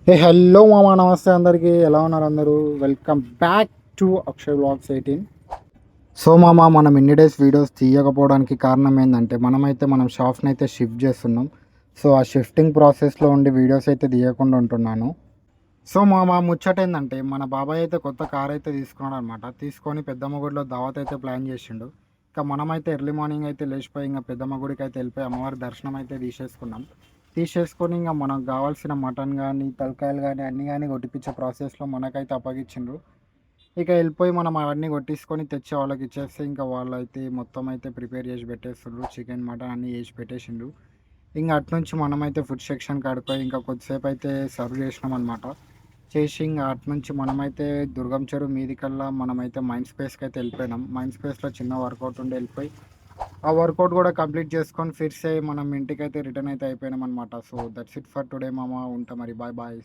Hello మామ, నమస్తే అందరికీ. ఎలా ఉన్నారు అందరూ? Welcome back to Akshay blogs 18. So మామ, మనం ఇన్ని డేస్ వీడియోస్ తీయకపోవడానికి కారణం ఏంటంటే మనం షాప్ని అయితే షిఫ్ట్ చేస్తున్నాం. సో ఆ షిఫ్టింగ్ ప్రాసెస్లో ఉండి వీడియోస్ అయితే తీయకుండా ఉంటున్నాను. సో మామ, ముచ్చట ఏంటంటే మన బాబాయ్ అయితే కొత్త కార్ అయితే తీసుకున్నాడు అనమాట. తీసుకొని పెద్దమ్మ గుడిలో దావత్ అయితే ప్లాన్ చేసిండు. ఇంకా మనమైతే ఎర్లీ మార్నింగ్ అయితే లేచిపోయి ఇంకా పెద్దమ్మ గుడికి అయితే వెళ్ళిపోయి అమ్మవారి దర్శనం అయితే తీసేసుకొని ఇంకా మనకు కావాల్సిన మటన్ కానీ తలకాయలు కానీ అన్నీ కానీ కొట్టిపించే ప్రాసెస్లో మనకైతే అప్పగించిండ్రు. ఇక వెళ్ళిపోయి మనం అవన్నీ కొట్టించుకొని తెచ్చి వాళ్ళకి ఇచ్చేస్తే ఇంకా వాళ్ళు అయితే మొత్తం అయితే ప్రిపేర్ చేసి పెట్టేస్తుండ్రు. చికెన్ మటన్ అన్నీ చేసి పెట్టేసిండ్రు. ఇంకా అటునుంచి మనమైతే ఫుడ్ సెక్షన్ కాడిపోయి ఇంకా కొద్దిసేపు అయితే సర్వ్ చేసినాం అనమాట. చేసి ఇంకా అటునుంచి మనమైతే దుర్గం చెరువు మీదికల్లా మనమైతే మైండ్ స్పేస్కి అయితే వెళ్ళిపోయినాం. మైండ్ స్పేస్లో చిన్న వర్కౌట్ ఉండి వెళ్ళిపోయి ఆ వర్కౌట్ కూడా కంప్లీట్ చేసుకొని ఫిర్స్ అయ్యి మనం ఇంటికైతే రిటర్న్ అయితే అయిపోయినాం అనమాట. So that's it for today మామ. ఉంటా మరి. Bye bye.